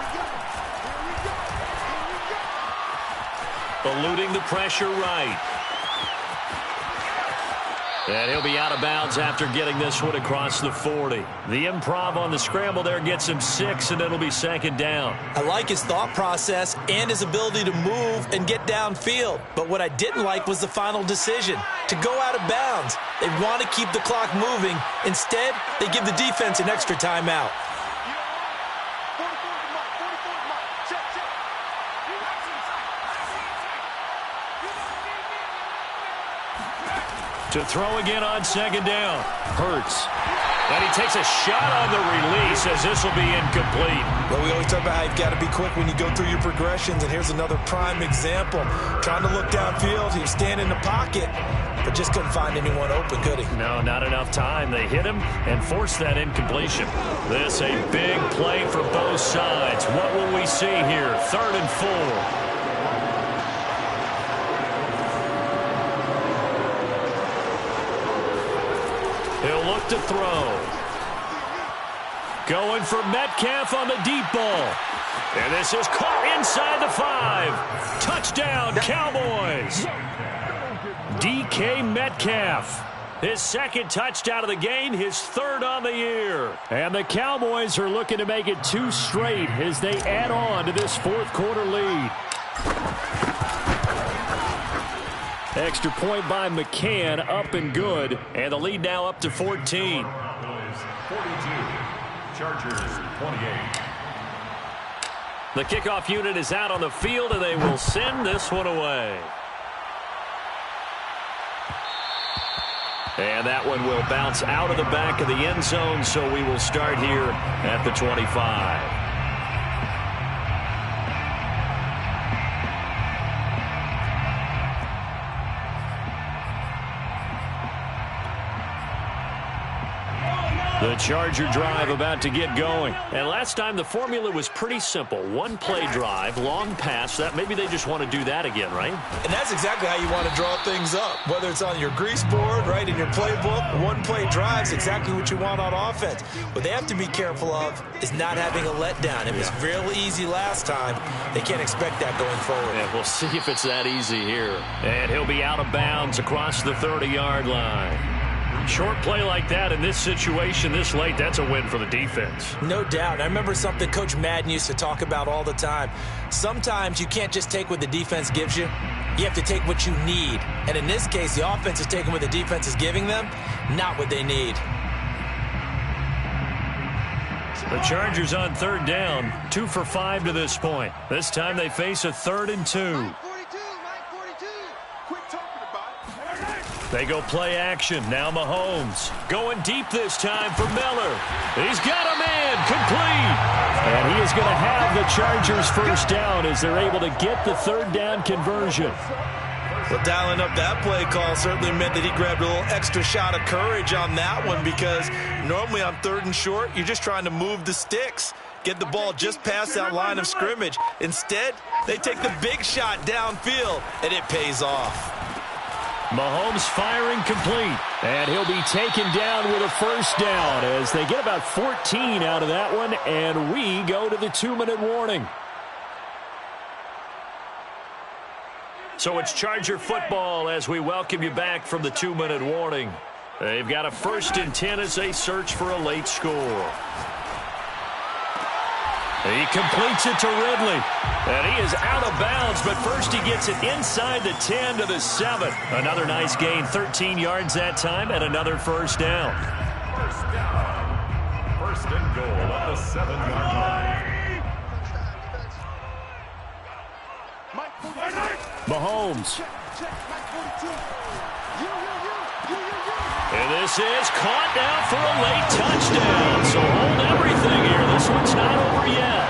Eluding the pressure right. And he'll be out of bounds after getting this one across the 40. The improv on the scramble there gets him 6, and it'll be 2nd down. I like his thought process and his ability to move and get downfield. But what I didn't like was the final decision, to go out of bounds. They want to keep the clock moving. Instead, they give the defense an extra timeout. To throw again on 2nd down. Hurts. And he takes a shot on the release as this will be incomplete. Well, we always talk about how you've got to be quick when you go through your progressions, and here's another prime example. Trying to look downfield, he was standing in the pocket, but just couldn't find anyone open, could he? No, not enough time. They hit him and forced that incompletion. This a big play for both sides. What will we see here? 3rd and 4. He'll look to throw. Going for Metcalf on the deep ball. And this is caught inside the 5. Touchdown, Cowboys. DK Metcalf. His 2nd touchdown of the game, his 3rd on the year. And the Cowboys are looking to make it 2 straight as they add on to this 4th quarter lead. Extra point by McCann, up and good. And the lead now up to 14. 42, Chargers 28. The kickoff unit is out on the field, and they will send this one away. And that one will bounce out of the back of the end zone, so we will start here at the 25. The Charger drive about to get going. And last time the formula was pretty simple. One play drive, long pass. That maybe they just want to do that again, right? And that's exactly how you want to draw things up. Whether it's on your grease board, right, in your playbook, one play drive's exactly what you want on offense. What they have to be careful of is not having a letdown. It was real easy last time. They can't expect that going forward. And we'll see if it's that easy here. And he'll be out of bounds across the 30-yard line. Short play like that in this situation this late, that's a win for the defense. No doubt. I remember something Coach Madden used to talk about all the time. Sometimes you can't just take what the defense gives you. You have to take what you need. And in this case, the offense is taking what the defense is giving them, not what they need. The Chargers on 3rd down, 2 for 5 to this point. This time they face a 3rd and 2. They go play action. Now Mahomes going deep this time for Miller. He's got a man complete. And he is going to have the Chargers first down as they're able to get the 3rd down conversion. Well, dialing up that play call certainly meant that he grabbed a little extra shot of courage on that one, because normally on 3rd and short, you're just trying to move the sticks, get the ball just past that line of scrimmage. Instead, they take the big shot downfield, and it pays off. Mahomes firing complete, and he'll be taken down with a first down as they get about 14 out of that one, and we go to the 2-minute warning. So it's Charger football as we welcome you back from the 2-minute warning. They've got a 1st and 10 as they search for a late score. He completes it to Ridley. And he is out of bounds, but first he gets it inside the 10 to the 7. Another nice gain, 13 yards that time, and another first down. First down. First and goal at the 7-yard line. Mahomes. And this is caught now for a late touchdown. So hold everything here. This one's not over yet.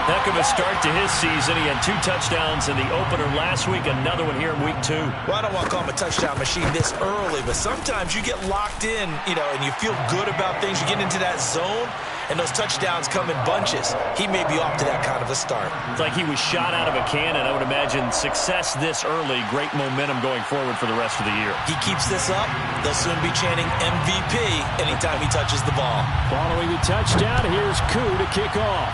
Heck of a start to his season. He had 2 touchdowns in the opener last week, another one here in week 2. Well, I don't want to call him a touchdown machine this early, but sometimes you get locked in, and you feel good about things. You get into that zone, and those touchdowns come in bunches. He may be off to that kind of a start. It's like he was shot out of a cannon. I would imagine success this early, great momentum going forward for the rest of the year. He keeps this up, they'll soon be chanting MVP anytime he touches the ball. Following the touchdown, here's Koo to kick off.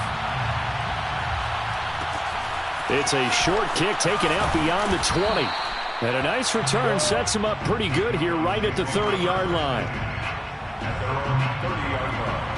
It's a short kick taken out beyond the 20. And a nice return sets him up pretty good here right at the 30-yard line. At their own 30-yard line.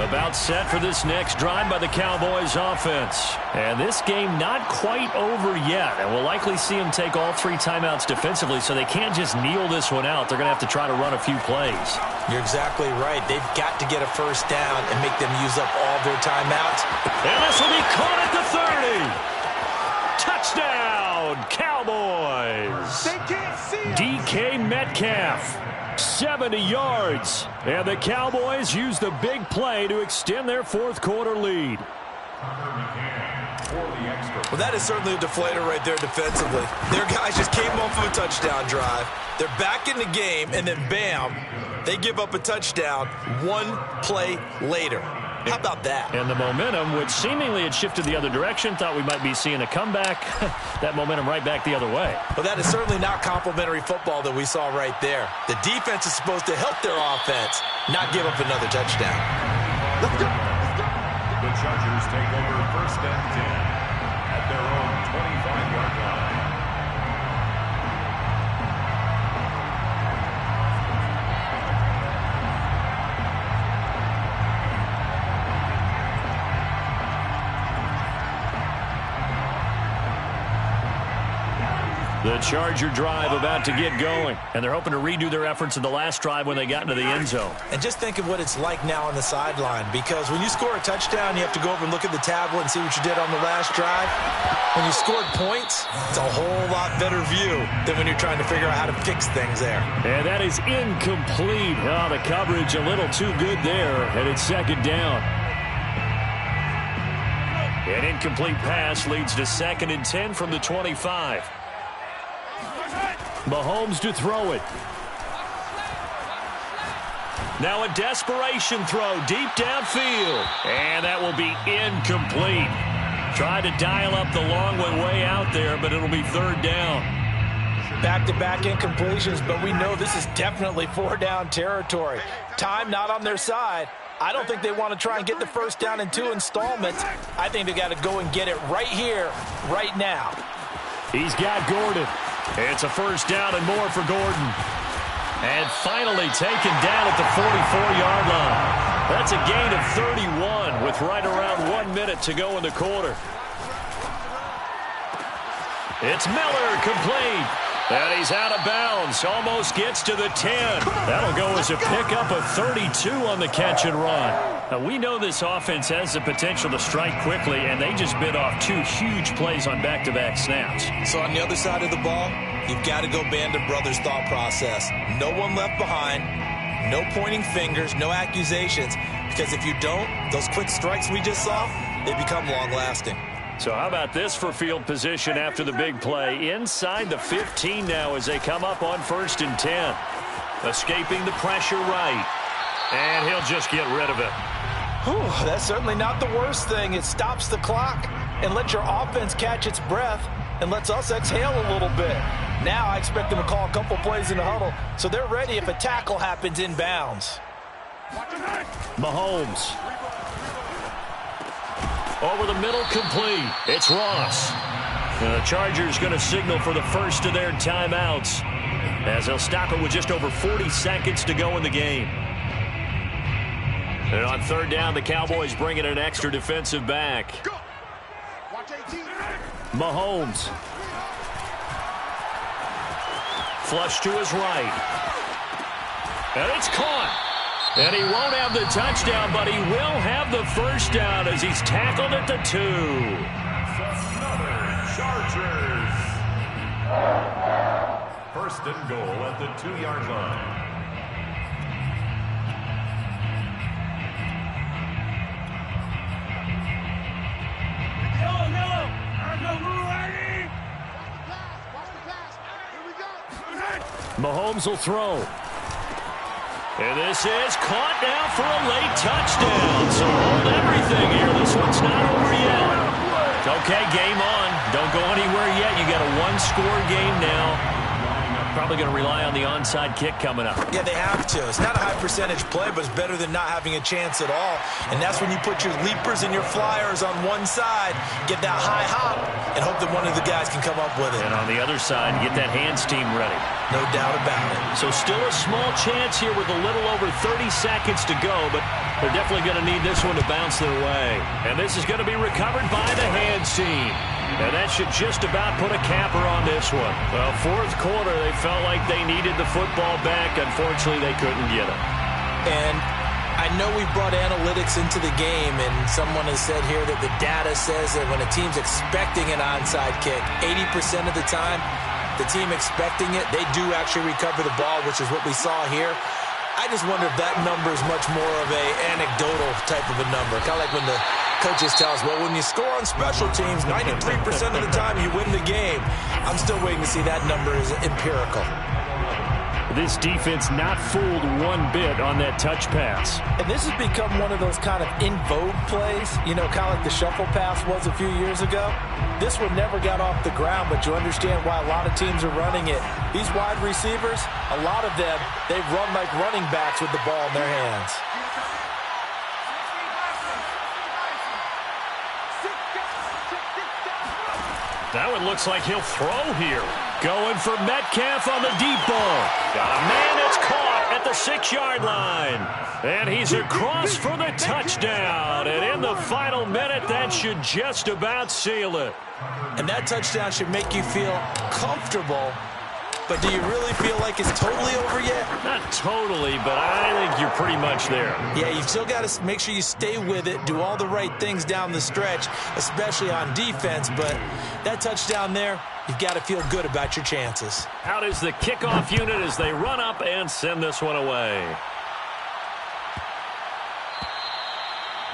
About set for this next drive by the Cowboys offense. And this game not quite over yet. And we'll likely see them take all 3 timeouts defensively, so they can't just kneel this one out. They're going to have to try to run a few plays. You're exactly right. They've got to get a first down and make them use up all their timeouts. And this will be caught at the 30. Touchdown, Cowboys. They can't see it. DK Metcalf. 70 yards. And the Cowboys use the big play to extend their 4th quarter lead. Well, that is certainly a deflator right there defensively. Their guys just came off of a touchdown drive. They're back in the game, and then bam, they give up a touchdown 1 play later. How about that? And the momentum, which seemingly had shifted the other direction, thought we might be seeing a comeback. That momentum right back the other way. Well, that is certainly not complimentary football that we saw right there. The defense is supposed to help their offense, not give up another touchdown. Let's go. The Chargers take over first and 10 at their own 25-yard line. The Charger drive about to get going, and they're hoping to redo their efforts in the last drive when they got into the end zone. And just think of what it's like now on the sideline, because when you score a touchdown, you have to go over and look at the tablet and see what you did on the last drive. When you scored points, it's a whole lot better view than when you're trying to figure out how to fix things there. And that is incomplete. Oh, the coverage a little too good there, and it's 2nd down. An incomplete pass leads to 2nd and 10 from the 25. Mahomes to throw it. Now a desperation throw deep downfield. And that will be incomplete. Tried to dial up the long one way out there, but it'll be 3rd down. Back-to-back incompletions, but we know this is definitely 4-down territory. Time not on their side. I don't think they want to try and get the first down in 2 installments. I think they got to go and get it right here, right now. He's got Gordon. It's a first down and more for Gordon. And finally taken down at the 44-yard line. That's a gain of 31 with right around 1 minute to go in the quarter. It's Miller complete. And he's out of bounds. Almost gets to the 10. That'll go as a pickup of 32 on the catch and run. Now, we know this offense has the potential to strike quickly, and they just bit off 2 huge plays on back-to-back snaps. So on the other side of the ball, you've got to go Band of Brothers thought process. No one left behind. No pointing fingers. No accusations. Because if you don't, those quick strikes we just saw, they become long-lasting. So how about this for field position after the big play? Inside the 15 now as they come up on 1st and 10. Escaping the pressure right. And he'll just get rid of it. Whew, that's certainly not the worst thing. It stops the clock and lets your offense catch its breath and lets us exhale a little bit. Now I expect them to call a couple plays in the huddle, so they're ready if a tackle happens inbounds. Mahomes. Over the middle, complete. It's Ross. And the Chargers going to signal for the first of their timeouts, as they'll stop it with just over 40 seconds to go in the game. And on third down, the Cowboys bring in an extra defensive back. Mahomes. Flush to his right. And it's caught. And he won't have the touchdown, but he will have the first down as he's tackled at the 2. Chargers. First and goal at the 2-yard line. Mahomes will throw. And this is caught now for a late touchdown. So hold everything here. This one's not over yet. Okay, game on. Don't go anywhere yet. You got a one-score game now. Probably going to rely on the onside kick coming up. Yeah, they have to. It's not a high-percentage play, but it's better than not having a chance at all. And that's when you put your leapers and your flyers on one side, get that high hop, and hope that one of the guys can come up with it. And on the other side, get that hands team ready. No doubt about it. So still a small chance here with a little over 30 seconds to go, but they're definitely going to need this one to bounce their way. And this is going to be recovered by the hands team. And that should just about put a capper on this one. Well, fourth quarter, they felt like they needed the football back. Unfortunately, they couldn't get it. And I know we brought analytics into the game, and someone has said here that the data says that when a team's expecting an onside kick, 80% of the time, the team expecting it, they do actually recover the ball, which is what we saw here. I just wonder if that number is much more of a anecdotal type of a number. Kind of like when the coaches tell us, well, when you score on special teams, 93% of the time you win the game. I'm still waiting to see that number is empirical. This defense not fooled one bit on that touch pass. And this has become one of those kind of in vogue plays, you know, kind of like the shuffle pass was a few years ago. This one never got off the ground, but you understand why a lot of teams are running it. These wide receivers, a lot of them, they run like running backs with the ball in their hands. Now it looks like he'll throw here. Going for Metcalf on the deep ball. Got a man that's caught at the 6-yard line. And he's across for the touchdown. And in the final minute, that should just about seal it. And that touchdown should make you feel comfortable. But do you really feel like it's totally over yet? Not totally, but I think you're pretty much there. Yeah, you've still got to make sure you stay with it, do all the right things down the stretch, especially on defense. But that touchdown there, you've got to feel good about your chances. Out is the kickoff unit as they run up and send this one away.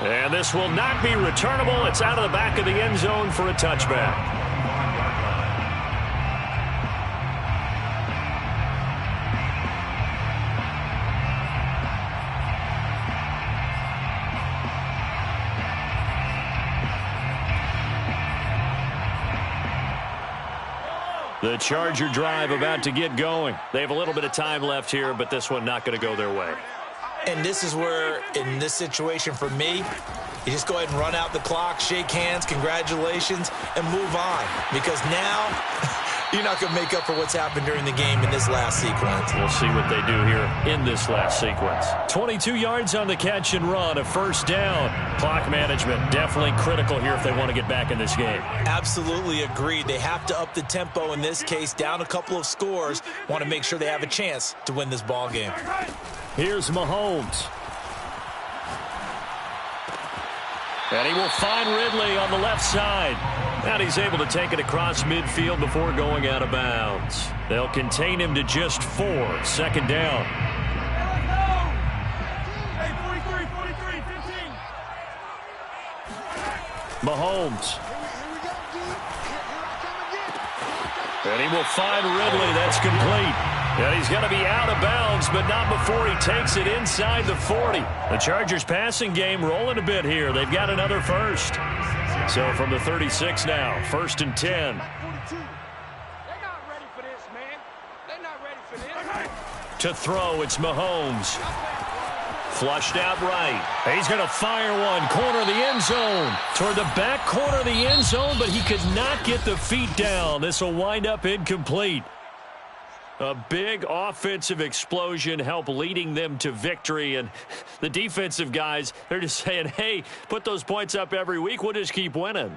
And this will not be returnable. It's out of the back of the end zone for a touchback. The Charger drive about to get going. They have a little bit of time left here, but this one not going to go their way. And this is where, in this situation for me, you just go ahead and run out the clock, shake hands, congratulations, and move on. Because now, you're not going to make up for what's happened during the game in this last sequence. We'll see what they do here in this last sequence. 22 yards on the catch and run, a first down. Clock management definitely critical here if they want to get back in this game. Absolutely agreed. They have to up the tempo in this case, down a couple of scores. Want to make sure they have a chance to win this ball game. Here's Mahomes. And he will find Ridley on the left side. And he's able to take it across midfield before going out of bounds. They'll contain him to just 4. Second down. Mahomes. And he will find Ridley. That's complete. And he's going to be out of bounds, but not before he takes it inside the 40. The Chargers passing game rolling a bit here. They've got another first. So from the 36 now, 1st and 10. They're not ready for this, man. To throw, it's Mahomes. Flushed out right. He's going to fire one. Corner of the end zone. Toward the back corner of the end zone, but he could not get the feet down. This will wind up incomplete. A big offensive explosion helped leading them to victory. And the defensive guys, they're just saying, hey, put those points up every week. We'll just keep winning.